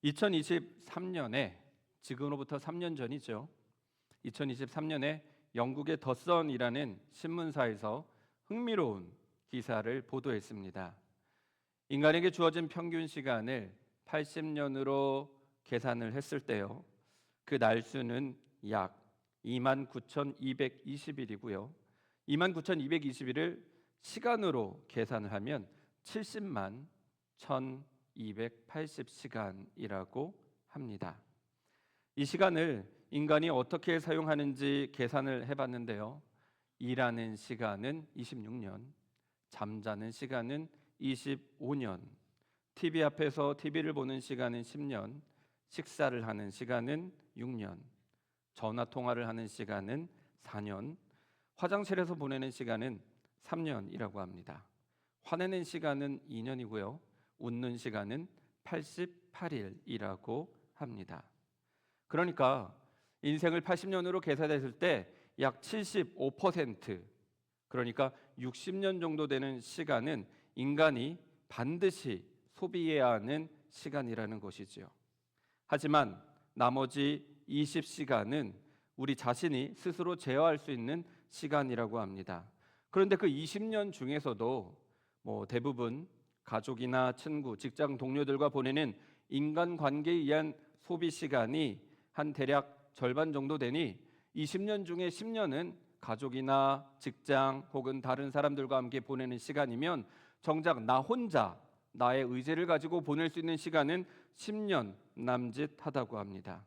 2023년에 지금으로부터 3년 전이죠. 2023년에 영국의 더선이라는 신문사에서 흥미로운 기사를 보도했습니다. 인간에게 주어진 평균 시간을 80년으로 계산을 했을 때요, 그 날수는 약 29,220일이고요. 29,220일을 시간으로 계산을 하면 70만 1,280시간이라고 합니다. 이 시간을 인간이 어떻게 사용하는지 계산을 해봤는데요. 일하는 시간은 26년, 잠자는 시간은 25년, TV 앞에서 TV를 보는 시간은 10년, 식사를 하는 시간은 6년, 전화 통화를 하는 시간은 4년, 화장실에서 보내는 시간은 3년이라고 합니다. 화내는 시간은 2년이고요. 웃는 시간은 88일이라고 합니다. 그러니까 인생을 80년으로 계산했을 때 약 75%, 그러니까 60년 정도 되는 시간은 인간이 반드시 소비해야 하는 시간이라는 것이지요. 하지만 나머지 20시간은 우리 자신이 스스로 제어할 수 있는 시간이라고 합니다. 그런데 그 20년 중에서도 대부분 가족이나 친구, 직장 동료들과 보내는 인간관계에 의한 소비 시간이 한 대략 절반 정도 되니 20년 중에 10년은 가족이나 직장 혹은 다른 사람들과 함께 보내는 시간이면 정작 나 혼자 나의 의지를 가지고 보낼 수 있는 시간은 10년 남짓하다고 합니다.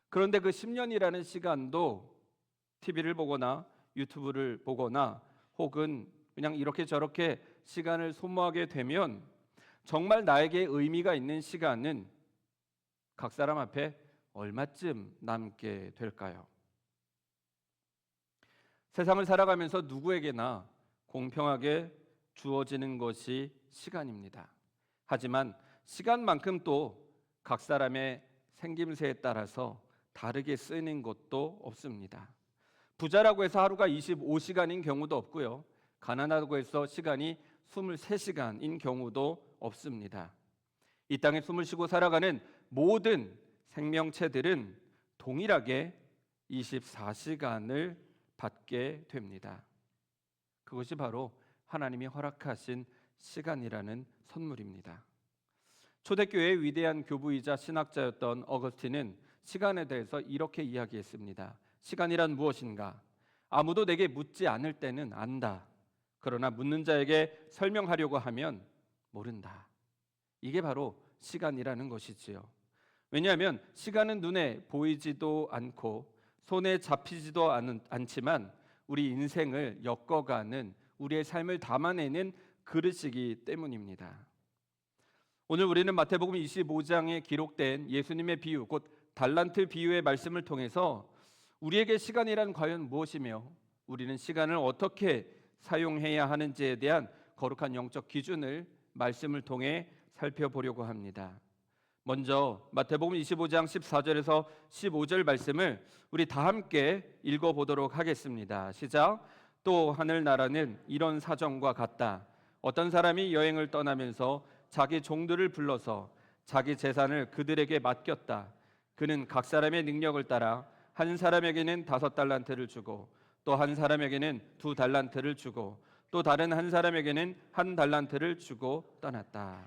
그런데 그 10년이라는 시간도 TV를 보거나 유튜브를 보거나 혹은 그냥 이렇게 저렇게 시간을 소모하게 되면 정말 나에게 의미가 있는 시간은 각 사람 앞에 얼마쯤 남게 될까요? 세상을 살아가면서 누구에게나 공평하게 주어지는 것이 시간입니다. 하지만 시간만큼 또 각 사람의 생김새에 따라서 다르게 쓰이는 것도 없습니다. 부자라고 해서 하루가 25시간인 경우도 없고요. 가난하다고 해서 시간이 23시간인 경우도 없습니다. 이 땅에 숨을 쉬고 살아가는 모든 생명체들은 동일하게 24시간을 받게 됩니다. 그것이 바로 하나님이 허락하신 시간이라는 선물입니다. 초대교회의 위대한 교부이자 신학자였던 어거스틴은 시간에 대해서 이렇게 이야기했습니다. 시간이란 무엇인가? 아무도 내게 묻지 않을 때는 안다. 그러나 묻는 자에게 설명하려고 하면 모른다. 이게 바로 시간이라는 것이지요. 왜냐하면 시간은 눈에 보이지도 않고 손에 잡히지도 않지만 우리 인생을 엮어가는, 우리의 삶을 담아내는 그릇이기 때문입니다. 오늘 우리는 마태복음 25장에 기록된 예수님의 비유, 곧 달란트 비유의 말씀을 통해서 우리에게 시간이란 과연 무엇이며 우리는 시간을 어떻게 사용해야 하는지에 대한 거룩한 영적 기준을 말씀을 통해 살펴보려고 합니다. 먼저 마태복음 25장 14절에서 15절 말씀을 우리 다 함께 읽어보도록 하겠습니다. 시작. 또 하늘나라는 이런 사정과 같다. 어떤 사람이 여행을 떠나면서 자기 종들을 불러서 자기 재산을 그들에게 맡겼다. 그는 각 사람의 능력을 따라 한 사람에게는 5달란트를 주고 또 한 사람에게는 2달란트를 주고 또 다른 한 사람에게는 1달란트를 주고 떠났다.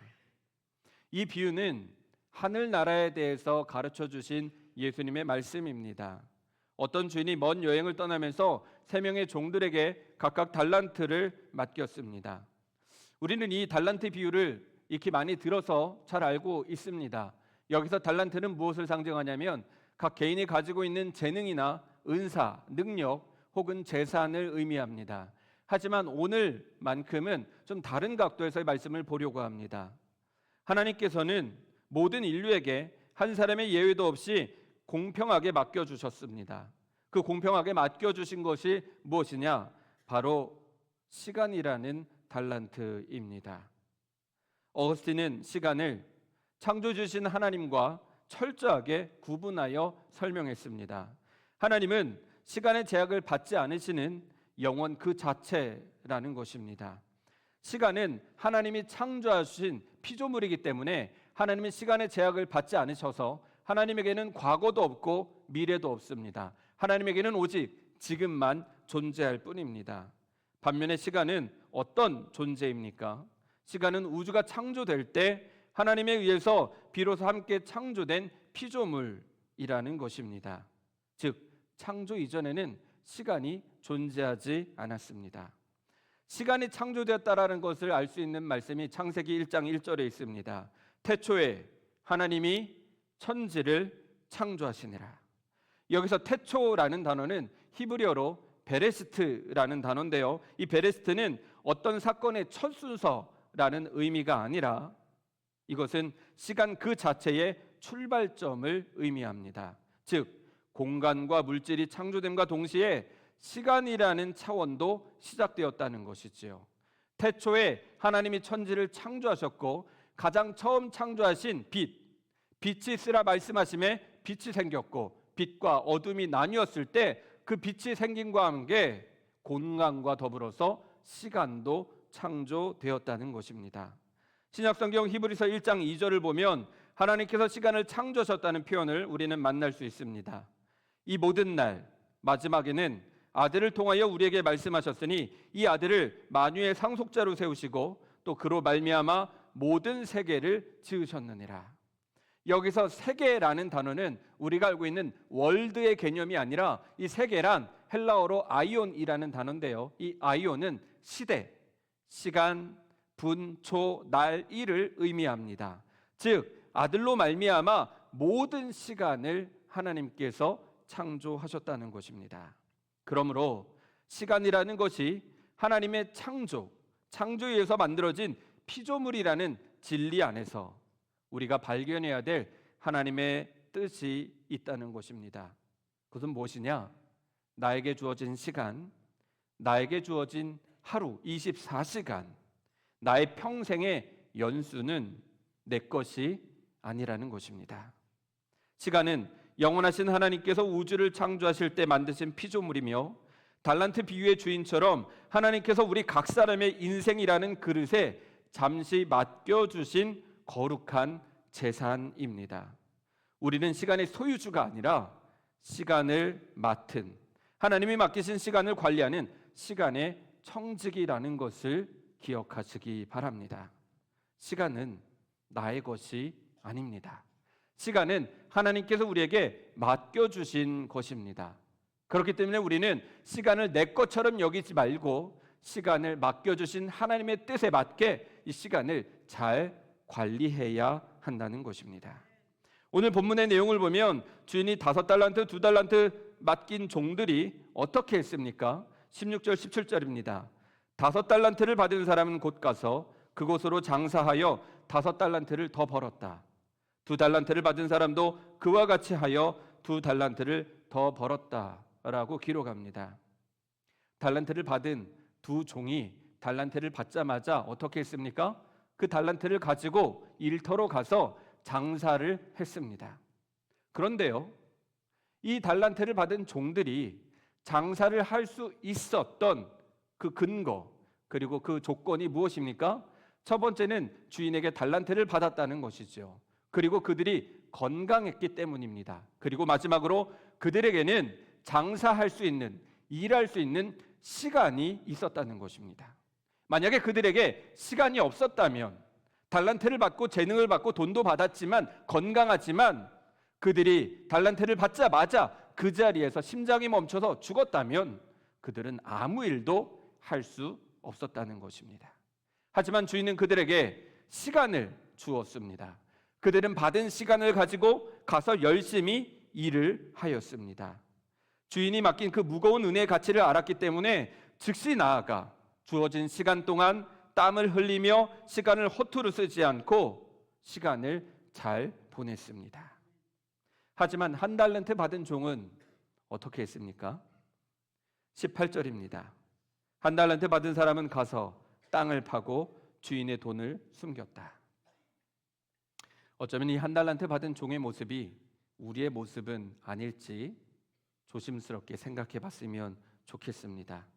이 비유는 하늘나라에 대해서 가르쳐 주신 예수님의 말씀입니다. 어떤 주인이 먼 여행을 떠나면서 3명의 종들에게 각각 달란트를 맡겼습니다. 우리는 이 달란트 비유를 익히 많이 들어서 잘 알고 있습니다. 여기서 달란트는 무엇을 상징하냐면 각 개인이 가지고 있는 재능이나 은사, 능력 혹은 재산을 의미합니다. 하지만 오늘만큼은 좀 다른 각도에서의 말씀을 보려고 합니다. 하나님께서는 모든 인류에게 한 사람의 예외도 없이 공평하게 맡겨주셨습니다. 그 공평하게 맡겨주신 것이 무엇이냐? 바로 시간이라는 달란트입니다. 어거스틴은 시간을 창조주신 하나님과 철저하게 구분하여 설명했습니다. 하나님은 시간의 제약을 받지 않으시는 영원 그 자체라는 것입니다. 시간은 하나님이 창조하신 피조물이기 때문에 하나님은 시간의 제약을 받지 않으셔서 하나님에게는 과거도 없고 미래도 없습니다. 하나님에게는 오직 지금만 존재할 뿐입니다. 반면에 시간은 어떤 존재입니까? 시간은 우주가 창조될 때 하나님에 의해서 비로소 함께 창조된 피조물이라는 것입니다. 즉, 창조 이전에는 시간이 존재하지 않았습니다. 시간이 창조되었다라는 것을 알 수 있는 말씀이 창세기 1장 1절에 있습니다. 태초에 하나님이 천지를 창조하시니라. 여기서 태초라는 단어는 히브리어로 베레시트라는 단어인데요, 이 베레시트는 어떤 사건의 첫 순서라는 의미가 아니라 이것은 시간 그 자체의 출발점을 의미합니다. 즉, 공간과 물질이 창조됨과 동시에 시간이라는 차원도 시작되었다는 것이지요. 태초에 하나님이 천지를 창조하셨고 가장 처음 창조하신 빛이 있으라 말씀하심에 빛이 생겼고 빛과 어둠이 나뉘었을 때 그 빛이 생김과 함께 공간과 더불어서 시간도 창조되었다는 것입니다. 신약성경 히브리서 1장 2절을 보면 하나님께서 시간을 창조하셨다는 표현을 우리는 만날 수 있습니다. 이 모든 날 마지막에는 아들을 통하여 우리에게 말씀하셨으니 이 아들을 만유의 상속자로 세우시고 또 그로 말미암아 모든 세계를 지으셨느니라. 여기서 세계라는 단어는 우리가 알고 있는 월드의 개념이 아니라 이 세계란 헬라어로 아이온이라는 단어인데요, 이 아이온은 시대, 시간, 분, 초, 날, 일을 의미합니다. 즉, 아들로 말미암아 모든 시간을 하나님께서 창조하셨다는 것입니다. 그러므로 시간이라는 것이 하나님의 창조에 의해서 만들어진 피조물이라는 진리 안에서 우리가 발견해야 될 하나님의 뜻이 있다는 것입니다. 그것은 무엇이냐? 나에게 주어진 시간, 나에게 주어진 하루 24시간, 나의 평생의 연수는 내 것이 아니라는 것입니다. 시간은 영원하신 하나님께서 우주를 창조하실 때 만드신 피조물이며 달란트 비유의 주인처럼 하나님께서 우리 각 사람의 인생이라는 그릇에 잠시 맡겨주신 거룩한 재산입니다. 우리는 시간의 소유주가 아니라 시간을 맡은, 하나님이 맡기신 시간을 관리하는 시간의 청직이라는 것을 기억하시기 바랍니다. 시간은 나의 것이 아닙니다. 시간은 하나님께서 우리에게 맡겨주신 것입니다. 그렇기 때문에 우리는 시간을 내 것처럼 여기지 말고 시간을 맡겨주신 하나님의 뜻에 맞게 이 시간을 잘 관리해야 한다는 것입니다. 오늘 본문의 내용을 보면 주인이 5달란트, 2달란트 맡긴 종들이 어떻게 했습니까? 16절, 17절입니다. 5달란트를 받은 사람은 곧 가서 그곳으로 장사하여 5달란트를 더 벌었다. 2달란트를 받은 사람도 그와 같이 하여 2달란트를 더 벌었다라고 기록합니다. 달란트를 받은 두 종이 달란트를 받자마자 어떻게 했습니까? 그 달란트를 가지고 일터로 가서 장사를 했습니다. 그런데요, 이 달란트를 받은 종들이 장사를 할 수 있었던 그 근거, 그리고 그 조건이 무엇입니까? 첫 번째는 주인에게 달란트를 받았다는 것이죠. 그리고 그들이 건강했기 때문입니다. 그리고 마지막으로 그들에게는 장사할 수 있는, 일할 수 있는 시간이 있었다는 것입니다. 만약에 그들에게 시간이 없었다면, 달란트를 받고 재능을 받고 돈도 받았지만 건강하지만 그들이 달란트를 받자마자 그 자리에서 심장이 멈춰서 죽었다면 그들은 아무 일도 할 수 없었다는 것입니다. 하지만 주인은 그들에게 시간을 주었습니다. 그들은 받은 시간을 가지고 가서 열심히 일을 하였습니다. 주인이 맡긴 그 무거운 은혜의 가치를 알았기 때문에 즉시 나아가 주어진 시간 동안 땀을 흘리며 시간을 허투루 쓰지 않고 시간을 잘 보냈습니다. 하지만 1달란트 받은 종은 어떻게 했습니까? 18절입니다. 1달란트 받은 사람은 가서 땅을 파고 주인의 돈을 숨겼다. 어쩌면 이 1달란트 받은 종의 모습이 우리의 모습은 아닐지 조심스럽게 생각해 봤으면 좋겠습니다.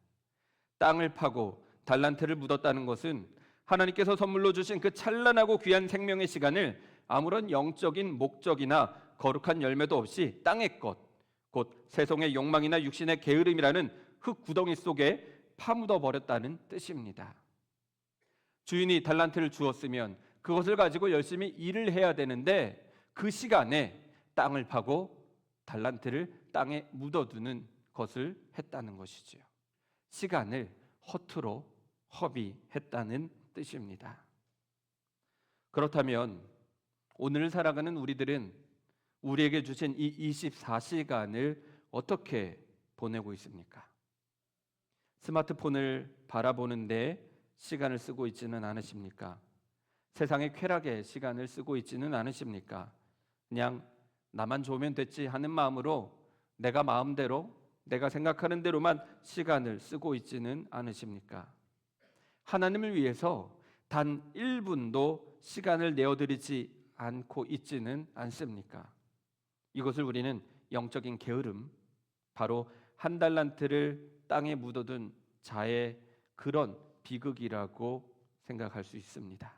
땅을 파고 달란트를 묻었다는 것은 하나님께서 선물로 주신 그 찬란하고 귀한 생명의 시간을 아무런 영적인 목적이나 거룩한 열매도 없이 땅의 것, 곧 세속의 욕망이나 육신의 게으름이라는 흙 구덩이 속에 파묻어 버렸다는 뜻입니다. 주인이 달란트를 주었으면 그것을 가지고 열심히 일을 해야 되는데 그 시간에 땅을 파고 달란트를 땅에 묻어두는 것을 했다는 것이지요. 시간을 허투루 허비했다는 뜻입니다. 그렇다면 오늘 살아가는 우리들은 우리에게 주신 이 24시간을 어떻게 보내고 있습니까? 스마트폰을 바라보는데 시간을 쓰고 있지는 않으십니까? 세상의 쾌락에 시간을 쓰고 있지는 않으십니까? 그냥 나만 좋으면 됐지 하는 마음으로 내가 마음대로 내가 생각하는 대로만 시간을 쓰고 있지는 않으십니까? 하나님을 위해서 단 1분도 시간을 내어드리지 않고 있지는 않습니까? 이것을 우리는 영적인 게으름, 바로 한 달란트를 땅에 묻어둔 자의 그런 비극이라고 생각할 수 있습니다.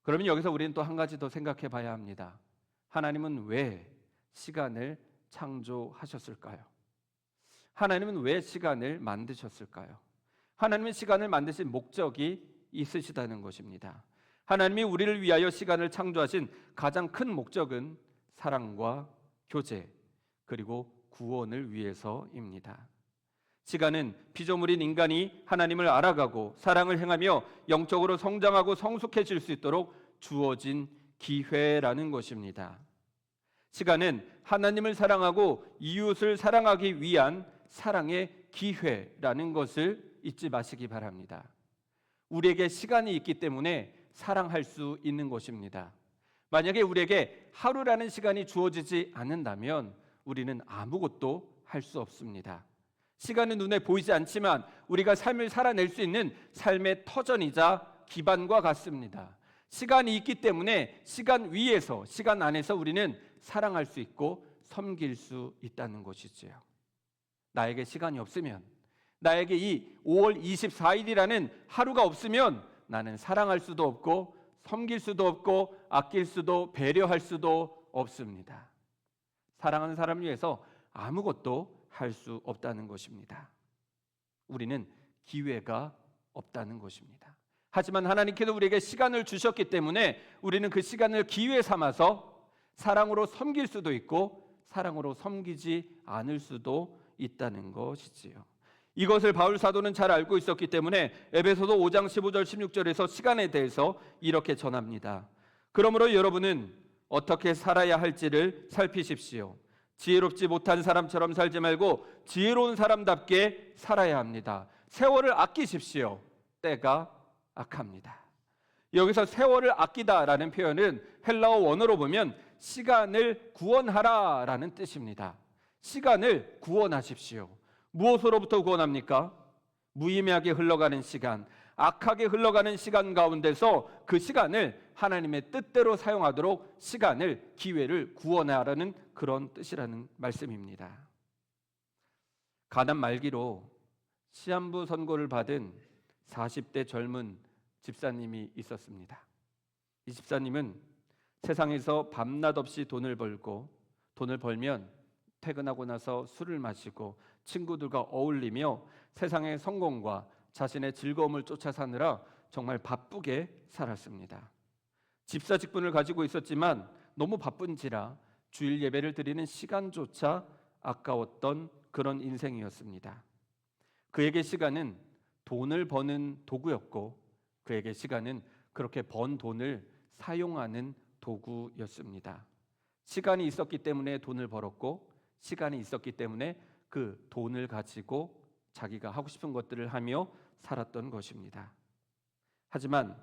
그러면 여기서 우리는 또 한 가지 더 생각해 봐야 합니다. 하나님은 왜 시간을 창조하셨을까요? 하나님은 왜 시간을 만드셨을까요? 하나님은 시간을 만드신 목적이 있으시다는 것입니다. 하나님이 우리를 위하여 시간을 창조하신 가장 큰 목적은 사랑과 교제 그리고 구원을 위해서입니다. 시간은 피조물인 인간이 하나님을 알아가고 사랑을 행하며 영적으로 성장하고 성숙해질 수 있도록 주어진 기회라는 것입니다. 시간은 하나님을 사랑하고 이웃을 사랑하기 위한 사랑의 기회라는 것을 잊지 마시기 바랍니다. 우리에게 시간이 있기 때문에 사랑할 수 있는 것입니다. 만약에 우리에게 하루라는 시간이 주어지지 않는다면 우리는 아무것도 할 수 없습니다. 시간은 눈에 보이지 않지만 우리가 삶을 살아낼 수 있는 삶의 터전이자 기반과 같습니다. 시간이 있기 때문에 시간 위에서, 시간 안에서 우리는 사랑할 수 있고 섬길 수 있다는 것이지요. 나에게 시간이 없으면, 나에게 이 5월 24일이라는 하루가 없으면 나는 사랑할 수도 없고 섬길 수도 없고 아낄 수도 배려할 수도 없습니다. 사랑하는 사람을 위해서 아무것도 할 수 없다는 것입니다. 우리는 기회가 없다는 것입니다. 하지만 하나님께서 우리에게 시간을 주셨기 때문에 우리는 그 시간을 기회 삼아서 사랑으로 섬길 수도 있고 사랑으로 섬기지 않을 수도 있다는 것이지요. 이것을 바울 사도는 잘 알고 있었기 때문에 에베소서 5장 15절 16절에서 시간에 대해서 이렇게 전합니다. 그러므로 여러분은 어떻게 살아야 할지를 살피십시오. 지혜롭지 못한 사람처럼 살지 말고 지혜로운 사람답게 살아야 합니다. 세월을 아끼십시오. 때가 악합니다. 여기서 세월을 아끼다라는 표현은 헬라어 원어로 보면 시간을 구원하라라는 뜻입니다. 시간을 구원하십시오. 무엇으로부터 구원합니까? 무의미하게 흘러가는 시간, 악하게 흘러가는 시간 가운데서 그 시간을 하나님의 뜻대로 사용하도록 시간을, 기회를 구원하라는 그런 뜻이라는 말씀입니다. 가난 말기로 시한부 선고를 받은 40대 젊은 집사님이 있었습니다. 이 집사님은 세상에서 밤낮 없이 돈을 벌고 돈을 벌면 퇴근하고 나서 술을 마시고 친구들과 어울리며 세상의 성공과 자신의 즐거움을 쫓아 사느라 정말 바쁘게 살았습니다. 집사 직분을 가지고 있었지만 너무 바쁜지라 주일 예배를 드리는 시간조차 아까웠던 그런 인생이었습니다. 그에게 시간은 돈을 버는 도구였고 그에게 시간은 그렇게 번 돈을 사용하는 도구였습니다. 시간이 있었기 때문에 돈을 벌었고 시간이 있었기 때문에 그 돈을 가지고 자기가 하고 싶은 것들을 하며 살았던 것입니다. 하지만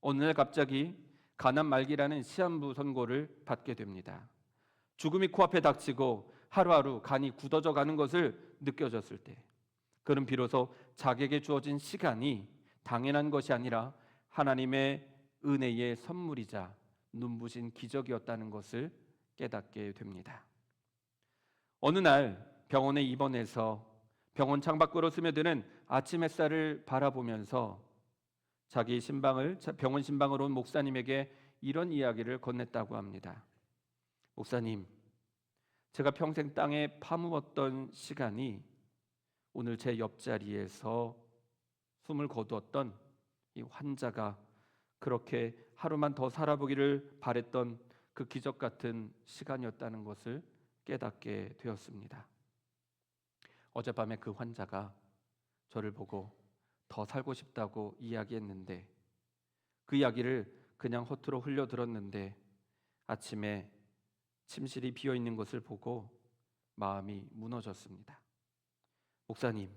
어느 날 갑자기 가난 말기라는 시한부 선고를 받게 됩니다. 죽음이 코앞에 닥치고 하루하루 간이 굳어져 가는 것을 느껴졌을 때 그는 비로소 자기에게 주어진 시간이 당연한 것이 아니라 하나님의 은혜의 선물이자 눈부신 기적이었다는 것을 깨닫게 됩니다. 어느 날 병원에 입원해서 병원 창밖으로 스며드는 아침 햇살을 바라보면서 자기 병원 신방으로 온 목사님에게 이런 이야기를 건넸다고 합니다. 목사님, 제가 평생 땅에 파묻었던 시간이 오늘 제 옆자리에서 숨을 거두었던 이 환자가 그렇게 하루만 더 살아보기를 바랬던 그 기적 같은 시간이었다는 것을 깨닫게 되었습니다. 어젯밤에 그 환자가 저를 보고 더 살고 싶다고 이야기했는데 그 이야기를 그냥 허투루 흘려들었는데 아침에 침실이 비어있는 것을 보고 마음이 무너졌습니다. 목사님,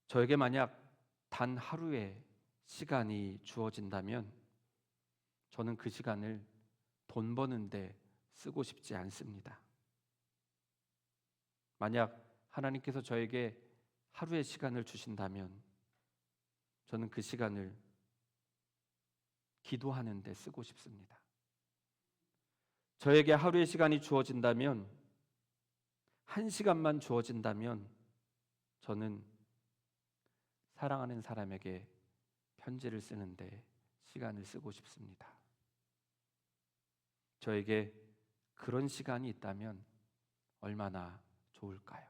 저에게 만약 단 하루의 시간이 주어진다면 저는 그 시간을 돈 버는데 쓰고 싶지 않습니다. 만약 하나님께서 저에게 하루의 시간을 주신다면 저는 그 시간을 기도하는 데 쓰고 싶습니다. 저에게 하루의 시간이 주어진다면, 한 시간만 주어진다면 저는 사랑하는 사람에게 편지를 쓰는데 시간을 쓰고 싶습니다. 저에게 그런 시간이 있다면 얼마나 좋을까요?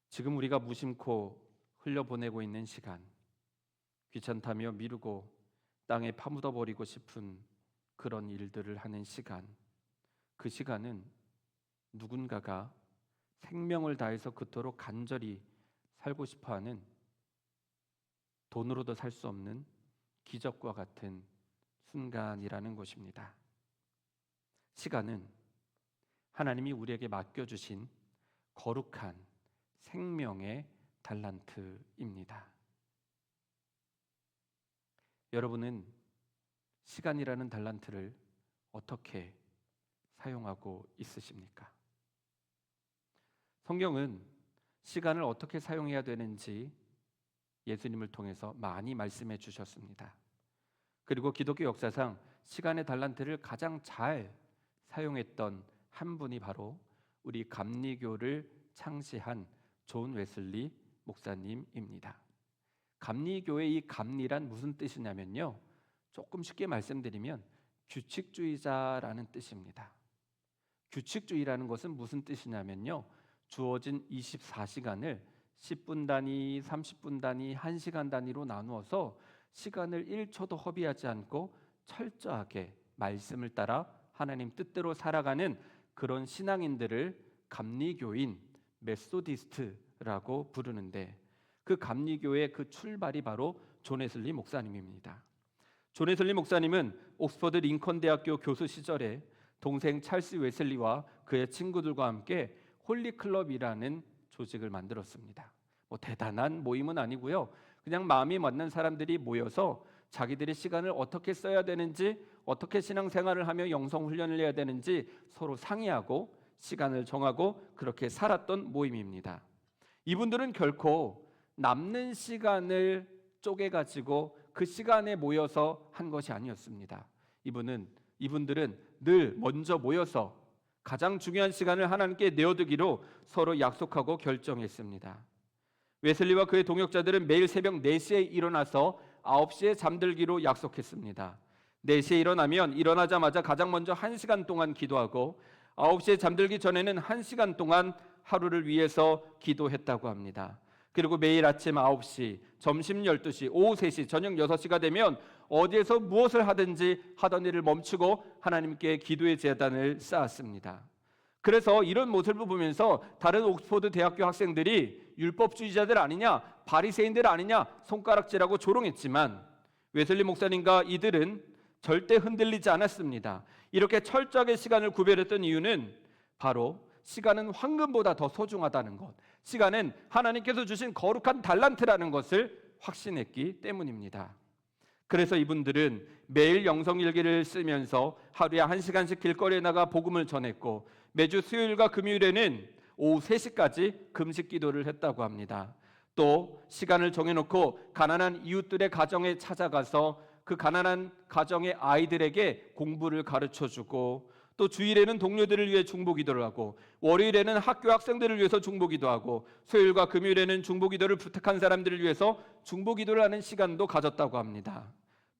지금 우리가 무심코 흘려보내고 있는 시간, 귀찮다며 미루고 땅에 파묻어버리고 싶은 그런 일들을 하는 시간, 그 시간은 누군가가 생명을 다해서 그토록 간절히 살고 싶어하는 돈으로도 살 수 없는 기적과 같은 순간이라는 것입니다. 시간은 하나님이 우리에게 맡겨주신 거룩한 생명의 달란트입니다. 여러분은 시간이라는 달란트를 어떻게 사용하고 있으십니까? 성경은 시간을 어떻게 사용해야 되는지 예수님을 통해서 많이 말씀해 주셨습니다. 그리고 기독교 역사상 시간의 달란트를 가장 잘 사용했던 한 분이 바로 우리 감리교를 창시한 존 웨슬리 목사님입니다. 감리교의 이 감리란 무슨 뜻이냐면요, 조금 쉽게 말씀드리면 규칙주의자라는 뜻입니다. 규칙주의라는 것은 무슨 뜻이냐면요, 주어진 24시간을 10분 단위, 30분 단위, 1시간 단위로 나누어서 시간을 1초도 허비하지 않고 철저하게 말씀을 따라 하나님 뜻대로 살아가는 그런 신앙인들을 감리교인, 메소디스트라고 부르는데, 그 감리교의 그 출발이 바로 존 웨슬리 목사님입니다. 존 웨슬리 목사님은 옥스퍼드 링컨 대학교 교수 시절에 동생 찰스 웨슬리와 그의 친구들과 함께 홀리클럽이라는 조직을 만들었습니다. 대단한 모임은 아니고요, 그냥 마음이 맞는 사람들이 모여서 자기들의 시간을 어떻게 써야 되는지, 어떻게 신앙생활을 하며 영성훈련을 해야 되는지 서로 상의하고 시간을 정하고 그렇게 살았던 모임입니다. 이분들은 결코 남는 시간을 쪼개가지고 그 시간에 모여서 한 것이 아니었습니다. 이분들은 늘 먼저 모여서 가장 중요한 시간을 하나님께 내어두기로 서로 약속하고 결정했습니다. 웨슬리와 그의 동역자들은 매일 새벽 4시에 일어나서 9시에 잠들기로 약속했습니다. 4시에 일어나면 일어나자마자 가장 먼저 1시간 동안 기도하고 9시에 잠들기 전에는 1시간 동안 하루를 위해서 기도했다고 합니다. 그리고 매일 아침 9시, 점심 12시, 오후 3시, 저녁 6시가 되면 어디에서 무엇을 하든지 하던 일을 멈추고 하나님께 기도의 제단을 쌓았습니다. 그래서 이런 모습을 보면서 다른 옥스퍼드 대학교 학생들이 율법주의자들 아니냐, 바리새인들 아니냐 손가락질하고 조롱했지만 웨슬리 목사님과 이들은 절대 흔들리지 않았습니다. 이렇게 철저하게 시간을 구별했던 이유는 바로 시간은 황금보다 더 소중하다는 것, 시간은 하나님께서 주신 거룩한 달란트라는 것을 확신했기 때문입니다. 그래서 이분들은 매일 영성일기를 쓰면서 하루에 1시간씩 길거리에 나가 복음을 전했고, 매주 수요일과 금요일에는 오후 3시까지 금식 기도를 했다고 합니다. 또 시간을 정해놓고 가난한 이웃들의 가정에 찾아가서 그 가난한 가정의 아이들에게 공부를 가르쳐주고, 또 주일에는 동료들을 위해 중보기도를 하고, 월요일에는 학교 학생들을 위해서 중보기도하고, 수요일과 금요일에는 중보기도를 부탁한 사람들을 위해서 중보기도를 하는 시간도 가졌다고 합니다.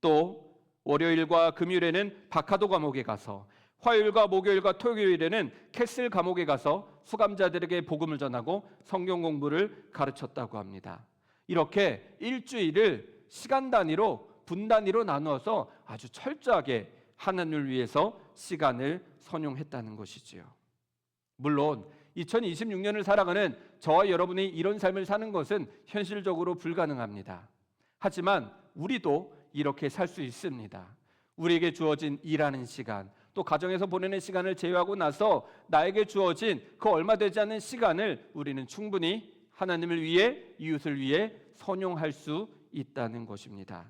또 월요일과 금요일에는 바카도 감옥에 가서, 화요일과 목요일과 토요일에는 캐슬 감옥에 가서 수감자들에게 복음을 전하고 성경 공부를 가르쳤다고 합니다. 이렇게 일주일을 시간 단위로 분 단위로 나누어서 아주 철저하게 하나님을 위해서 시간을 선용했다는 것이지요. 물론 2026년을 살아가는 저와 여러분이 이런 삶을 사는 것은 현실적으로 불가능합니다. 하지만 우리도 이렇게 살 수 있습니다. 우리에게 주어진 일하는 시간, 또 가정에서 보내는 시간을 제외하고 나서 나에게 주어진 그 얼마 되지 않는 시간을 우리는 충분히 하나님을 위해, 이웃을 위해 선용할 수 있다는 것입니다.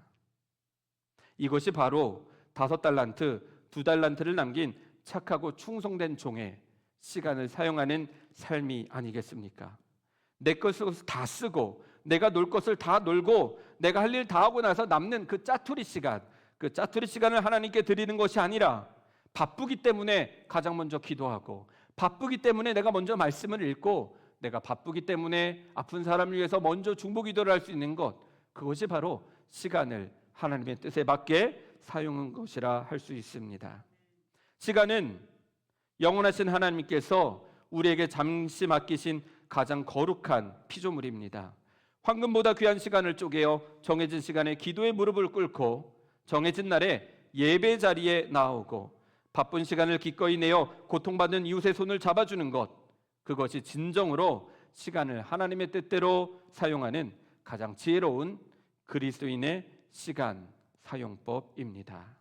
이것이 바로 5달란트, 2달란트를 남긴 착하고 충성된 종의 시간을 사용하는 삶이 아니겠습니까? 내 것을 다 쓰고 내가 놀 것을 다 놀고 내가 할 일 다 하고 나서 남는 그 짜투리 시간, 그 짜투리 시간을 하나님께 드리는 것이 아니라 바쁘기 때문에 가장 먼저 기도하고, 바쁘기 때문에 내가 먼저 말씀을 읽고, 내가 바쁘기 때문에 아픈 사람을 위해서 먼저 중보기도를 할 수 있는 것, 그것이 바로 시간을 하나님의 뜻에 맞게 사용한 것이라 할 수 있습니다. 시간은 영원하신 하나님께서 우리에게 잠시 맡기신 가장 거룩한 피조물입니다. 황금보다 귀한 시간을 쪼개어 정해진 시간에 기도의 무릎을 꿇고 정해진 날에 예배 자리에 나오고 바쁜 시간을 기꺼이 내어 고통받는 이웃의 손을 잡아주는 것, 그것이 진정으로 시간을 하나님의 뜻대로 사용하는 가장 지혜로운 그리스도인의 시간 사용법입니다.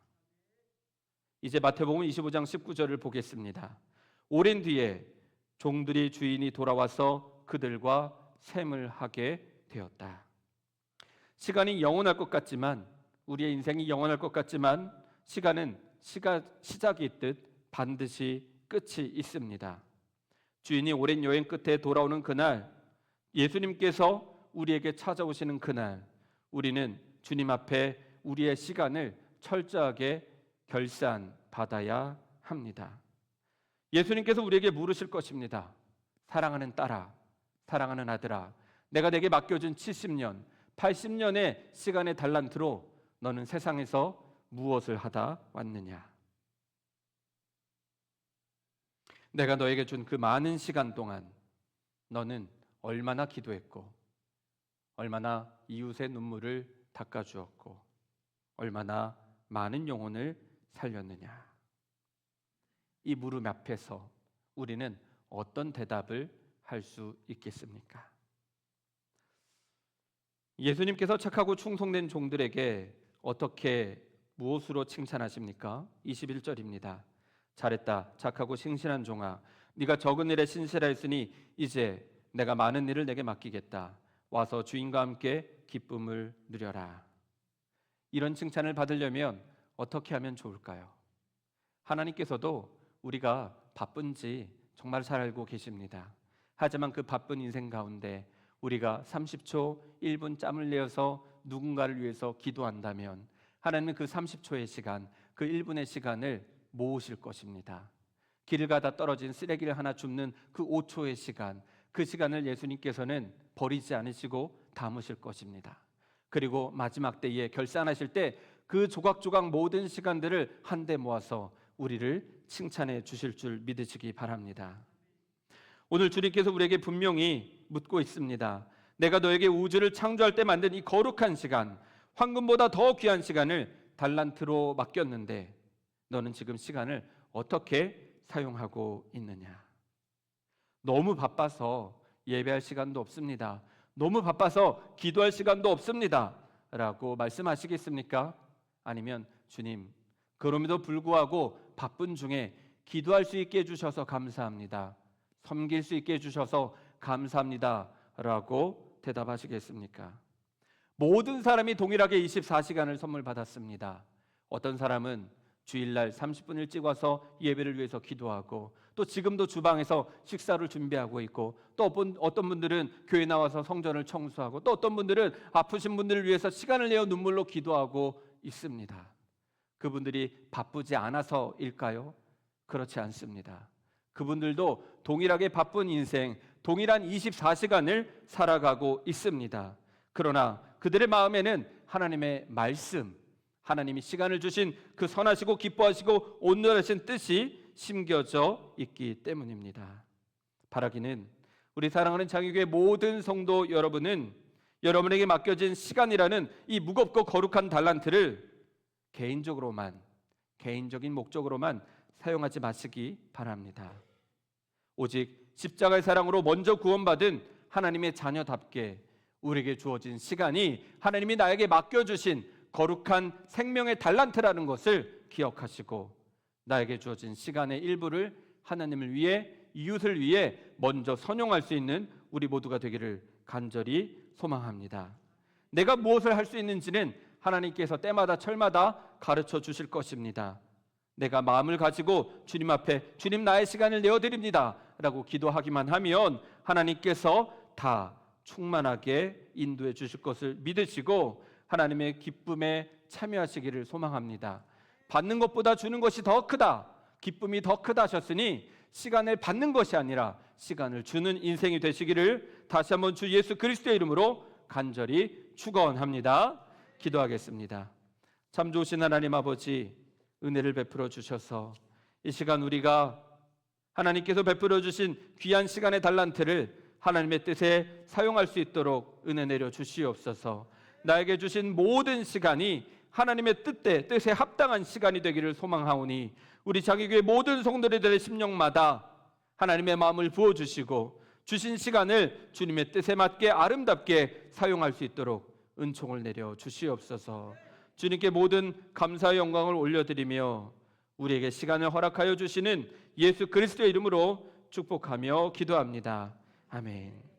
이제 마태복음 25장 19절을 보겠습니다. 오랜 뒤에 종들이 주인이 돌아와서 그들과 셈을 하게 되었다. 시간이 영원할 것 같지만, 우리의 인생이 영원할 것 같지만 시간은 시작이 있듯 반드시 끝이 있습니다. 주인이 오랜 여행 끝에 돌아오는 그날, 예수님께서 우리에게 찾아오시는 그날, 우리는 주님 앞에 우리의 시간을 철저하게 결산받아야 합니다. 예수님께서 우리에게 물으실 것입니다. 사랑하는 딸아, 사랑하는 아들아, 내가 내게 맡겨준 70년, 80년의 시간의 달란트로 너는 세상에서 무엇을 하다 왔느냐? 내가 너에게 준 그 많은 시간 동안 너는 얼마나 기도했고, 얼마나 이웃의 눈물을 닦아주었고, 얼마나 많은 영혼을 살렸느냐? 이 물음 앞에서 우리는 어떤 대답을 할 수 있겠습니까? 예수님께서 착하고 충성된 종들에게 어떻게 무엇으로 칭찬하십니까? 21절입니다. 잘했다, 착하고 신실한 종아, 네가 적은 일에 신실하였으니 이제 내가 많은 일을 내게 맡기겠다. 와서 주인과 함께 기쁨을 누려라. 이런 칭찬을 받으려면 어떻게 하면 좋을까요? 하나님께서도 우리가 바쁜지 정말 잘 알고 계십니다. 하지만 그 바쁜 인생 가운데 우리가 30초, 1분 짬을 내어서 누군가를 위해서 기도한다면 하나님은 그 30초의 시간, 그 1분의 시간을 모으실 것입니다. 길을 가다 떨어진 쓰레기를 하나 줍는 그 5초의 시간, 그 시간을 예수님께서는 버리지 않으시고 담으실 것입니다. 그리고 마지막 때에 결산하실 때 그 조각조각 모든 시간들을 한데 모아서 우리를 칭찬해 주실 줄 믿으시기 바랍니다. 오늘 주님께서 우리에게 분명히 묻고 있습니다. 내가 너에게 우주를 창조할 때 만든 이 거룩한 시간, 황금보다 더 귀한 시간을 달란트로 맡겼는데 너는 지금 시간을 어떻게 사용하고 있느냐? 너무 바빠서 예배할 시간도 없습니다. 너무 바빠서 기도할 시간도 없습니다. 라고 말씀하시겠습니까? 아니면 주님, 그럼에도 불구하고 바쁜 중에 기도할 수 있게 해주셔서 감사합니다. 섬길 수 있게 해주셔서 감사합니다. 라고 대답하시겠습니까? 모든 사람이 동일하게 24시간을 선물 받았습니다. 어떤 사람은 주일날 30분 일찍 와서 예배를 위해서 기도하고, 또 지금도 주방에서 식사를 준비하고 있고, 또 어떤 분들은 교회 나와서 성전을 청소하고, 또 어떤 분들은 아프신 분들을 위해서 시간을 내어 눈물로 기도하고 있습니다. 그분들이 바쁘지 않아서일까요? 그렇지 않습니다. 그분들도 동일하게 바쁜 인생, 동일한 24시간을 살아가고 있습니다. 그러나 그들의 마음에는 하나님의 말씀, 하나님이 시간을 주신 그 선하시고 기뻐하시고 온전하신 뜻이 심겨져 있기 때문입니다. 바라기는 우리 사랑하는 장유교회 모든 성도 여러분은 여러분에게 맡겨진 시간이라는 이 무겁고 거룩한 달란트를 개인적인 목적으로만 사용하지 마시기 바랍니다. 오직 십자가의 사랑으로 먼저 구원받은 하나님의 자녀답게 우리에게 주어진 시간이 하나님이 나에게 맡겨주신 거룩한 생명의 달란트라는 것을 기억하시고 나에게 주어진 시간의 일부를 하나님을 위해, 이웃을 위해 먼저 선용할 수 있는 우리 모두가 되기를 간절히 소망합니다. 내가 무엇을 할 수 있는지는 하나님께서 때마다 철마다 가르쳐 주실 것입니다. 내가 마음을 가지고 주님 앞에 주님 나의 시간을 내어드립니다 라고 기도하기만 하면 하나님께서 다 충만하게 인도해 주실 것을 믿으시고 하나님의 기쁨에 참여하시기를 소망합니다. 받는 것보다 주는 것이 더 크다, 기쁨이 더 크다 하셨으니 시간을 받는 것이 아니라 시간을 주는 인생이 되시기를 다시 한번 주 예수 그리스도의 이름으로 간절히 축원합니다. 기도하겠습니다. 참 좋으신 하나님 아버지, 은혜를 베풀어 주셔서 이 시간 우리가 하나님께서 베풀어 주신 귀한 시간의 달란트를 하나님의 뜻에 사용할 수 있도록 은혜 내려 주시옵소서. 나에게 주신 모든 시간이 하나님의 뜻에 합당한 시간이 되기를 소망하오니 우리 장애교회 모든 성도들의 심령마다 하나님의 마음을 부어주시고 주신 시간을 주님의 뜻에 맞게 아름답게 사용할 수 있도록 은총을 내려 주시옵소서. 주님께 모든 감사의 영광을 올려드리며 우리에게 시간을 허락하여 주시는 예수 그리스도의 이름으로 축복하며 기도합니다. 아멘.